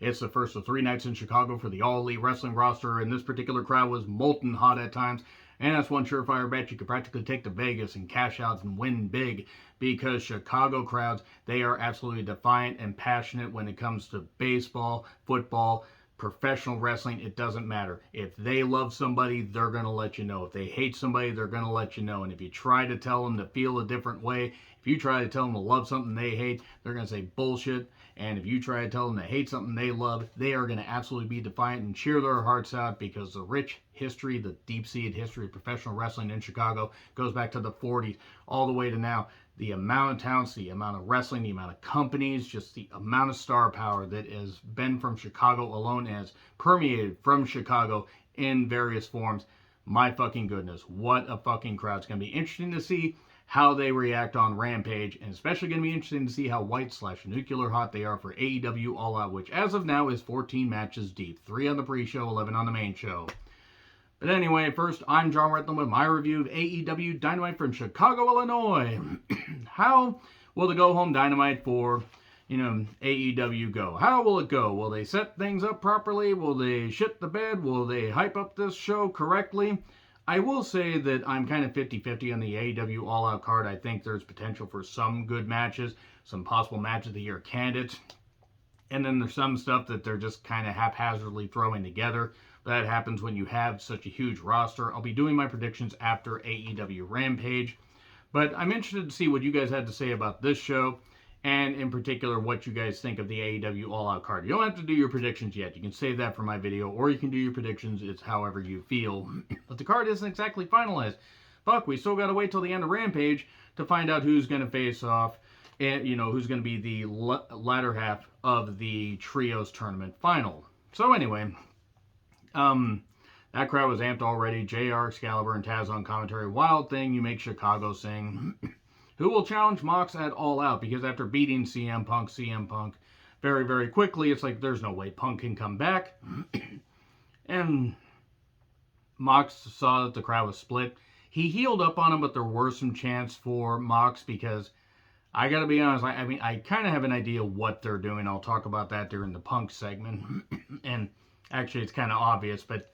It's the first of 3 nights in Chicago for the All Elite Wrestling roster, and this particular crowd was molten hot at times. And that's one surefire bet you could practically take to Vegas and cash out and win big, because Chicago crowds, they are absolutely defiant and passionate when it comes to baseball, football, professional wrestling. It doesn't matter. If they love somebody, they're going to let you know. If they hate somebody, they're going to let you know. And if you try to tell them to feel a different way, if you try to tell them to love something they hate, they're going to say bullshit. And if you try to tell them to hate something they love, they are going to absolutely be defiant and cheer their hearts out, because the rich history, the deep-seated history of professional wrestling in Chicago goes back to the 40s all the way to now. The amount of talents, the amount of wrestling, the amount of companies, just the amount of star power that has been from Chicago alone, has permeated from Chicago in various forms. My fucking goodness, what a fucking crowd. It's going to be interesting to see how they react on Rampage, and especially going to be interesting to see how white/nuclear hot they are for AEW All Out, which as of now is 14 matches deep, 3 on the pre-show, 11 on the main show. But anyway, first, I'm John Rethlin with my review of AEW Dynamite from Chicago, Illinois. How will the go-home Dynamite for, AEW go? How will it go? Will they set things up properly? Will they shit the bed? Will they hype up this show correctly? I will say that I'm kind of 50-50 on the AEW All Out card. I think there's potential for some good matches, some possible match of the year candidates. And then there's some stuff that they're just kind of haphazardly throwing together. That happens when you have such a huge roster. I'll be doing my predictions after AEW Rampage. But I'm interested to see what you guys had to say about this show, and in particular what you guys think of the AEW All Out card. You don't have to do your predictions yet. You can save that for my video, or you can do your predictions. It's however you feel. But the card isn't exactly finalized. Fuck, we still got to wait till the end of Rampage to find out who's going to face off, and who's going to be the latter half of the Trios Tournament final. So anyway, that crowd was amped already. JR, Excalibur, and Taz on commentary. Wild thing, you make Chicago sing. Who will challenge Mox at All Out? Because after beating CM Punk very, very quickly, it's like there's no way Punk can come back. And Mox saw that the crowd was split. He healed up on him, but there were some chants for Mox, because I gotta be honest, I kind of have an idea what they're doing. I'll talk about that during the Punk segment. And actually, it's kind of obvious, but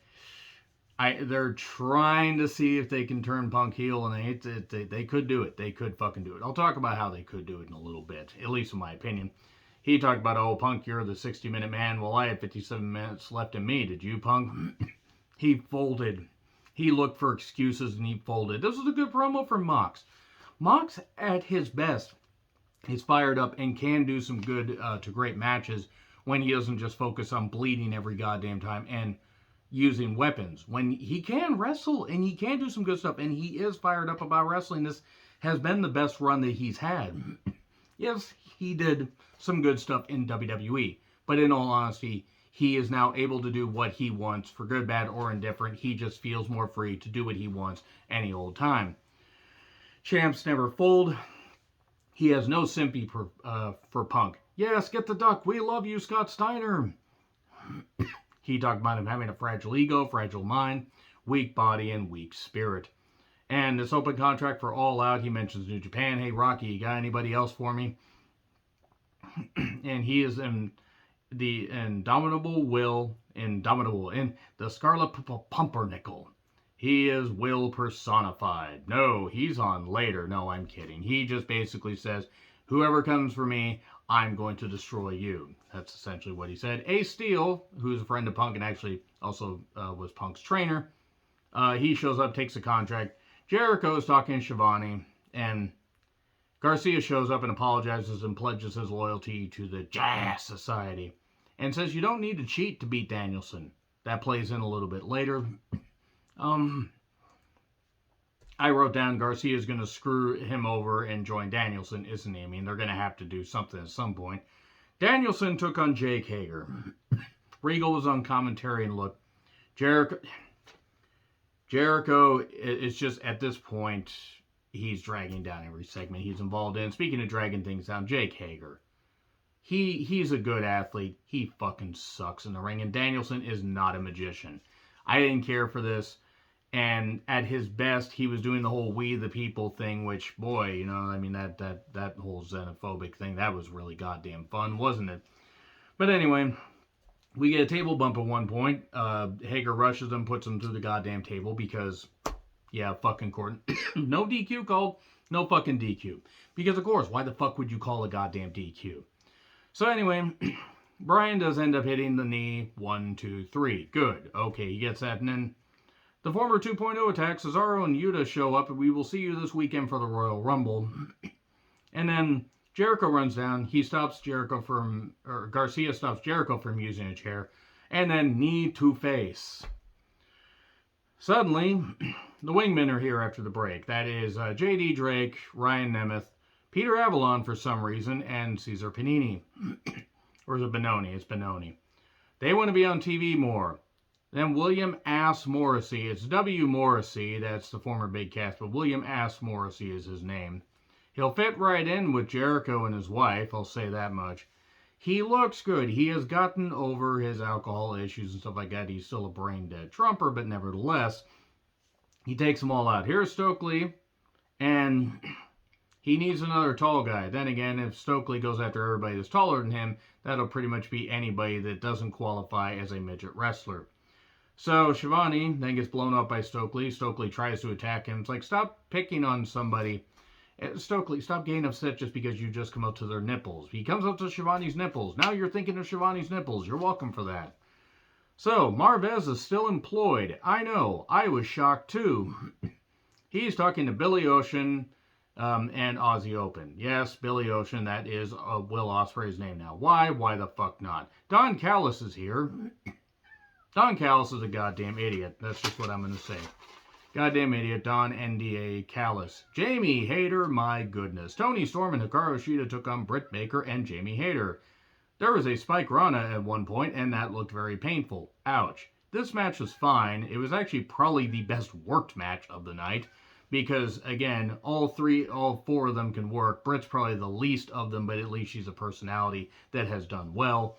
they're trying to see if they can turn Punk heel, and they could do it. They could fucking do it. I'll talk about how they could do it in a little bit, at least in my opinion. He talked about, oh, Punk, you're the 60-minute man. Well, I had 57 minutes left in me. Did you, Punk? He folded. He looked for excuses, and he folded. This was a good promo for Mox. Mox, at his best, is fired up and can do some good to great matches when he doesn't just focus on bleeding every goddamn time and using weapons. When he can wrestle and he can do some good stuff, and he is fired up about wrestling. This has been the best run that he's had. Yes, he did some good stuff in WWE, but in all honesty, he is now able to do what he wants, for good, bad, or indifferent. He just feels more free to do what he wants any old time. Champs never fold. He has no sympathy for Punk. Yes, get the duck. We love you, Scott Steiner. He talked about him having a fragile ego, fragile mind, weak body, and weak spirit. And this open contract for All Out, he mentions New Japan. Hey, Rocky, you got anybody else for me? And he is in the indomitable in the Scarlet Pumpernickel. He is will personified. No, he's on later. No, I'm kidding. He just basically says, whoever comes for me, I'm going to destroy you. That's essentially what he said. Ace Steel, who's a friend of Punk and actually also was Punk's trainer, he shows up, takes a contract. Jericho's talking to Shivani, and Garcia shows up and apologizes and pledges his loyalty to the Jazz Society, and says you don't need to cheat to beat Danielson. That plays in a little bit later. I wrote down Garcia's going to screw him over and join Danielson, isn't he? I mean, they're going to have to do something at some point. Danielson took on Jake Hager. Regal was on commentary, and look, Jericho is just, at this point, he's dragging down every segment he's involved in. Speaking of dragging things down, Jake Hager. He's a good athlete. He fucking sucks in the ring, and Danielson is not a magician. I didn't care for this. And at his best, he was doing the whole "we the people" thing, which, boy, that whole xenophobic thing, that was really goddamn fun, wasn't it? But anyway, We get a table bump at one point. Hager rushes him, puts him through the goddamn table because, yeah, fucking Court. No DQ called. No fucking DQ. Because, of course, why the fuck would you call a goddamn DQ? So, anyway, Brian does end up hitting the knee. 1, 2, 3. Good. Okay, he gets that. And then the former 2.0 attack, Cesaro and Yuta show up. And we will see you this weekend for the Royal Rumble. And then Jericho runs down. He stops Jericho from, or Garcia stops Jericho from using a chair. And then knee to face. Suddenly, the wingmen are here after the break. That is J.D. Drake, Ryan Nemeth, Peter Avalon for some reason, and Cesar Panini. Or is it Benoni? It's Benoni. They want to be on TV more. Then William Ass Morrissey. It's W. Morrissey. That's the former Big Cass, but William Ass Morrissey is his name. He'll fit right in with Jericho and his wife, I'll say that much. He looks good. He has gotten over his alcohol issues and stuff like that. He's still a brain-dead Trumper, but nevertheless, he takes them all out. Here's Stokely, and he needs another tall guy. Then again, if Stokely goes after everybody that's taller than him, that'll pretty much be anybody that doesn't qualify as a midget wrestler. So Shivani then gets blown up by Stokely. Stokely tries to attack him. It's like, stop picking on somebody. Stokely, stop getting upset just because you just come up to their nipples. He comes up to Shivani's nipples. Now you're thinking of Shivani's nipples. You're welcome for that. So, Marvez is still employed. I know. I was shocked too. He's talking to Billy Ocean and Aussie Open. Yes, Billy Ocean. That is Will Ospreay's name now. Why? Why the fuck not? Don Callis is here. Don Callis is a goddamn idiot. That's just what I'm going to say. Goddamn idiot, Don NDA Callis. Jamie Hayter, my goodness. Tony Storm and Hikaru Shida took on Britt Baker and Jamie Hayter. There was a Spike Rana at one point, and that looked very painful. Ouch. This match was fine. It was actually probably the best worked match of the night. Because, again, all four of them can work. Britt's probably the least of them, but at least she's a personality that has done well.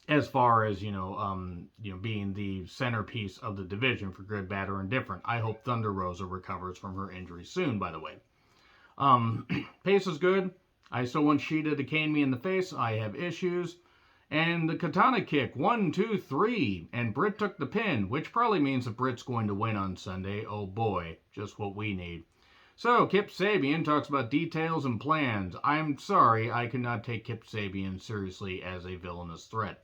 As far as, being the centerpiece of the division for good, bad, or indifferent. I hope Thunder Rosa recovers from her injury soon, by the way. Pace is good. I still want Shida to cane me in the face. I have issues. And the Katana kick, 1, 2, 3. And Britt took the pin, which probably means that Britt's going to win on Sunday. Oh boy, just what we need. So, Kip Sabian talks about details and plans. I'm sorry, I cannot take Kip Sabian seriously as a villainous threat.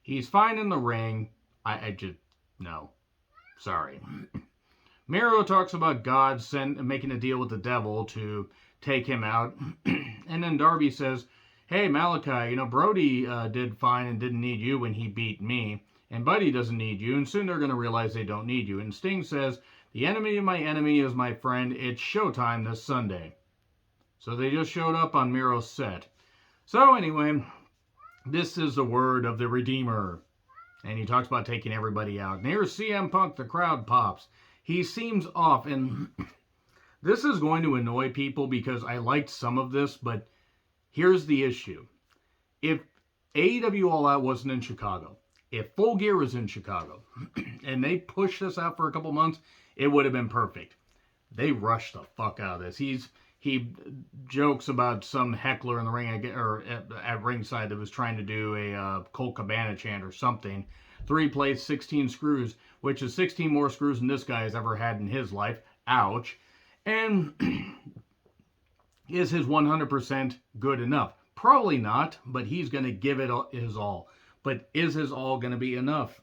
He's fine in the ring. I just, no. Sorry. Miro talks about God making a deal with the devil to take him out. And then Darby says, hey, Malachi, Brody did fine and didn't need you when he beat me. And Buddy doesn't need you. And soon they're going to realize they don't need you. And Sting says, the enemy of my enemy is my friend. It's showtime this Sunday. So they just showed up on Miro's set. So anyway, this is the word of the Redeemer. And he talks about taking everybody out. And here's CM Punk. The crowd pops. He seems off. And this is going to annoy people because I liked some of this. But here's the issue. If AEW All Out wasn't in Chicago, if Full Gear was in Chicago, and they pushed this out for a couple months, it would have been perfect. They rushed the fuck out of this. He jokes about some heckler in the ring, or at ringside, that was trying to do a Colt Cabana chant or something. 3 plates, 16 screws, which is 16 more screws than this guy has ever had in his life. Ouch. And is his 100% good enough? Probably not, but he's going to give it his all. But is his all going to be enough?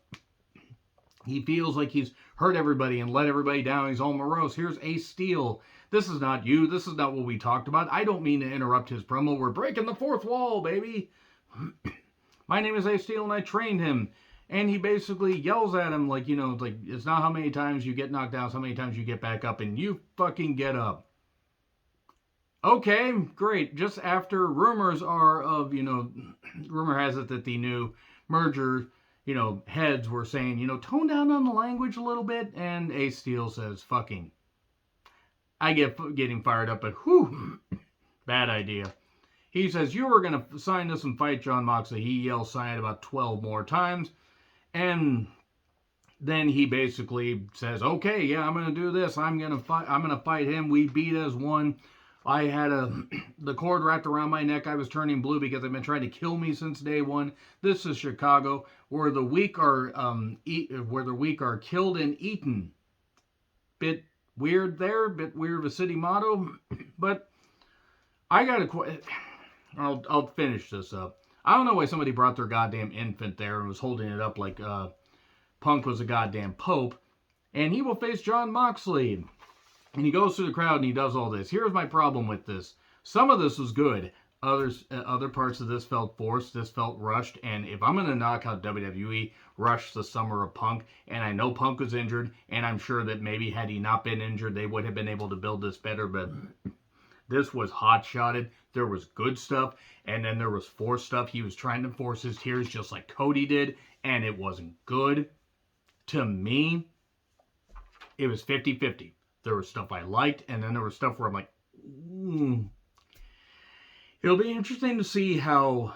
He feels like he's hurt everybody and let everybody down. He's all morose. Here's Ace Steel. This is not you. This is not what we talked about. I don't mean to interrupt his promo. We're breaking the fourth wall, baby. My name is Ace Steel and I trained him. And he basically yells at him like, it's not how many times you get knocked down, it's how many times you get back up, and you fucking get up. Okay, great. Just after rumors are of, rumor has it that the new merger, heads were saying, tone down on the language a little bit. And Ace Steel says, fucking. I get getting fired up, but whew, bad idea. He says, you were going to sign this and fight Jon Moxley. He yells sign it about 12 more times. And then he basically says, okay, yeah, I'm going to do this. I'm going to fight him. We beat as one. I had the cord wrapped around my neck. I was turning blue because they've been trying to kill me since day one. This is Chicago, where the weak are killed and eaten. Bit weird there, bit weird of a city motto, but I gotta. I'll finish this up. I don't know why somebody brought their goddamn infant there and was holding it up like Punk was a goddamn pope. And he will face Jon Moxley. And he goes through the crowd and he does all this. Here's my problem with this. Some of this was good. Other parts of this felt forced. This felt rushed. And if I'm going to knock how WWE rushed the summer of Punk, and I know Punk was injured, and I'm sure that maybe had he not been injured, they would have been able to build this better, but this was hot-shotted. There was good stuff, and then there was forced stuff. He was trying to force his tears just like Cody did, and it wasn't good. To me, it was 50-50. There was stuff I liked, and then there was stuff where I'm like, It'll be interesting to see how,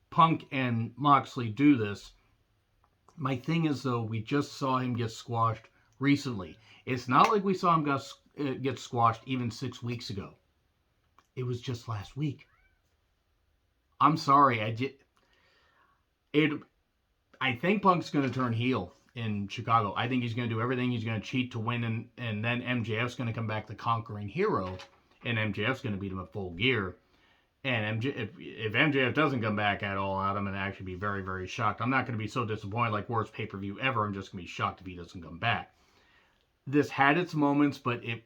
Punk and Moxley do this. My thing is, though, we just saw him get squashed recently. It's not like we saw him get squashed even 6 weeks ago. It was just last week. I'm sorry. I think Punk's going to turn heel in Chicago. I think he's going to do everything. He's going to cheat to win, and then MJF's going to come back the conquering hero, and MJF's going to beat him at full gear. And if MJF doesn't come back at all out, I'm going to actually be very, very shocked. I'm not going to be so disappointed like worst pay-per-view ever. I'm just going to be shocked if he doesn't come back. This had its moments, but it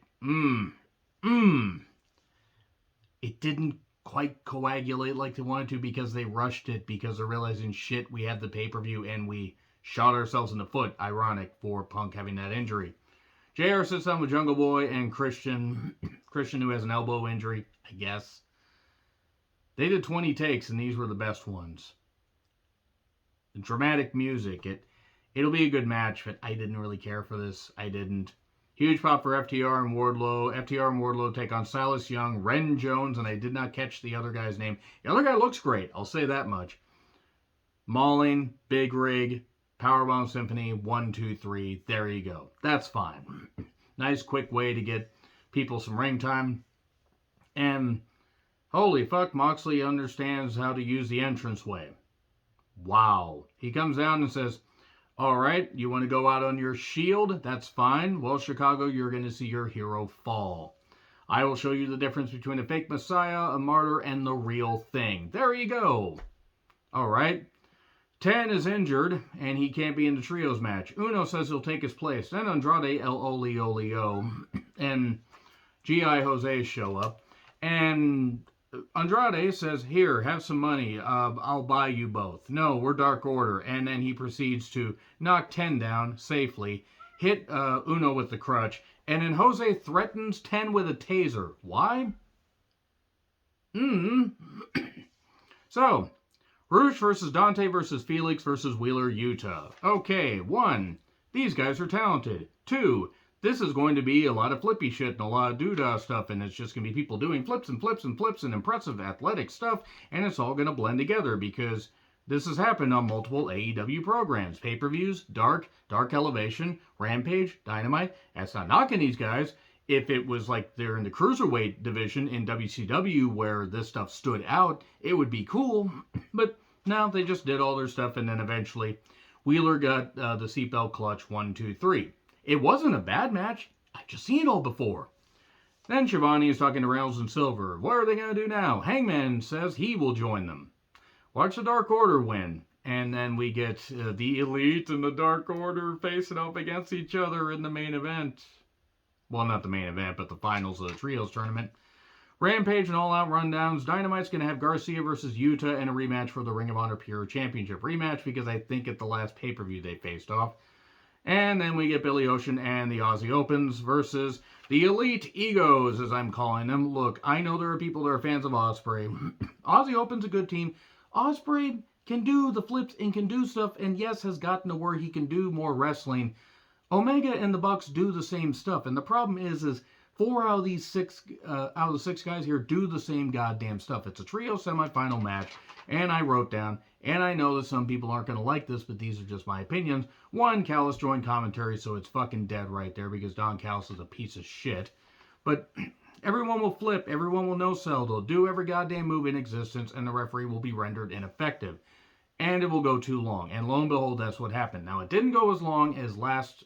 didn't quite coagulate like they wanted to because they rushed it, because they're realizing, shit, we had the pay-per-view and we shot ourselves in the foot. Ironic for Punk having that injury. JR sits down with Jungle Boy and Christian, who has an elbow injury, I guess. They did 20 takes, and these were the best ones. The dramatic music. It'll be a good match, but I didn't really care for this. I didn't. Huge pop for FTR and Wardlow. FTR and Wardlow take on Silas Young, Ren Jones, and I did not catch the other guy's name. The other guy looks great, I'll say that much. Mauling, Big Rig, Powerbomb Symphony, 1, 2, 3. There you go. That's fine. Nice, quick way to get people some ring time. And holy fuck, Moxley understands how to use the entranceway. Wow. He comes down and says, all right, you want to go out on your shield? That's fine. Well, Chicago, you're going to see your hero fall. I will show you the difference between a fake messiah, a martyr, and the real thing. There you go. All right. 10 is injured, and he can't be in the trios match. Uno says he'll take his place. Then Andrade, El Olio, and G.I. Jose show up. And Andrade says, here, have some money. I'll buy you both. No, we're Dark Order. And then he proceeds to knock 10 down safely, hit Uno with the crutch, and then Jose threatens 10 with a taser. Why? So, Rush versus Dante versus Felix versus Wheeler Yuta. Okay, 1, these guys are talented. 2, this is going to be a lot of flippy shit and a lot of doodah stuff, and it's just going to be people doing flips and flips and flips and impressive athletic stuff, and it's all going to blend together because this has happened on multiple AEW programs. Pay-per-views, Dark Elevation, Rampage, Dynamite. That's not knocking these guys. If it was like they're in the Cruiserweight division in WCW where this stuff stood out, it would be cool. But no, they just did all their stuff, and then eventually Wheeler got the seatbelt clutch, 1, 2, 3. It wasn't a bad match. I've just seen it all before. Then Shivani is talking to Reynolds and Silver. What are they going to do now? Hangman says he will join them. Watch the Dark Order win. And then we get the Elite and the Dark Order facing up against each other in the main event. Well, not the main event, but the finals of the Trios tournament. Rampage and All Out Rundowns. Dynamite's going to have Garcia versus Yuta and a rematch for the Ring of Honor Pure Championship rematch because I think at the last pay-per-view they faced off. And then we get Billy Ocean and the Aussie Opens versus the Elite Egos, as I'm calling them. Look, I know there are people that are fans of Ospreay. Aussie Open's a good team. Ospreay can do the flips and can do stuff, and yes, has gotten to where he can do more wrestling. Omega and the Bucks do the same stuff, and the problem is 4 out of the 6 guys here do the same goddamn stuff. It's a trio semifinal match, and I wrote down, and I know that some people aren't going to like this, but these are just my opinions. 1, Callis joined commentary, so it's fucking dead right there because Don Callis is a piece of shit. But everyone will flip, everyone will no-sell, they'll do every goddamn move in existence, and the referee will be rendered ineffective. And it will go too long. And lo and behold, that's what happened. Now, it didn't go as long as last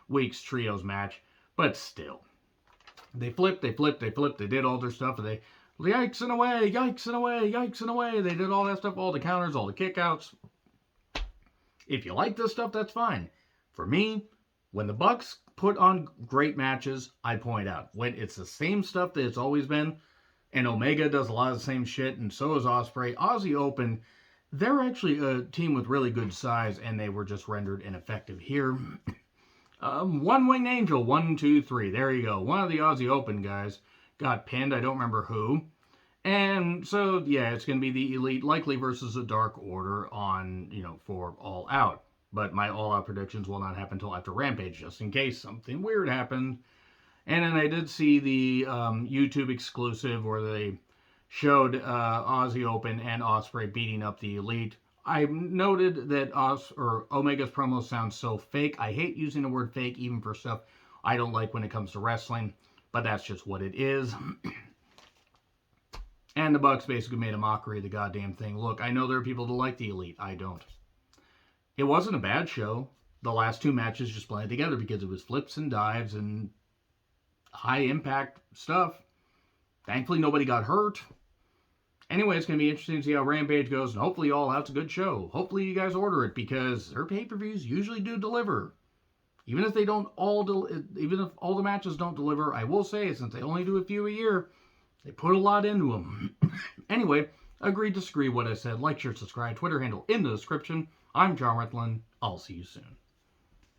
week's trios match, but still. They flipped, they did all their stuff, and they yikes and away, yikes and away, yikes and away. They did all that stuff, all the counters, all the kickouts. If you like this stuff, that's fine. For me, when the Bucks put on great matches, I point out. When it's the same stuff that it's always been, and Omega does a lot of the same shit, and so is Ospreay. Aussie Open, they're actually a team with really good size, and they were just rendered ineffective here. One Winged Angel, 1, 2, 3. There you go. One of the Aussie Open guys got pinned. I don't remember who. And so, yeah, it's going to be the Elite, likely versus the Dark Order on, for All Out. But my All Out predictions will not happen until after Rampage, just in case something weird happened. And then I did see the YouTube exclusive where they showed Aussie Open and Ospreay beating up the Elite. I noted that Omega's promos sound so fake. I hate using the word fake even for stuff I don't like when it comes to wrestling, but that's just what it is. And the Bucks basically made a mockery of the goddamn thing. Look, I know there are people that like the Elite. I don't. It wasn't a bad show. The last two matches just blended together because it was flips and dives and high impact stuff. Thankfully, nobody got hurt. Anyway, it's going to be interesting to see how Rampage goes, and hopefully All Out's a good show. Hopefully you guys order it, because their pay-per-views usually do deliver. Even if even if all the matches don't deliver, I will say, since they only do a few a year, they put a lot into them. Anyway, agree, disagree what I said. Like, share, subscribe, Twitter handle in the description. I'm John Rethlin. I'll see you soon.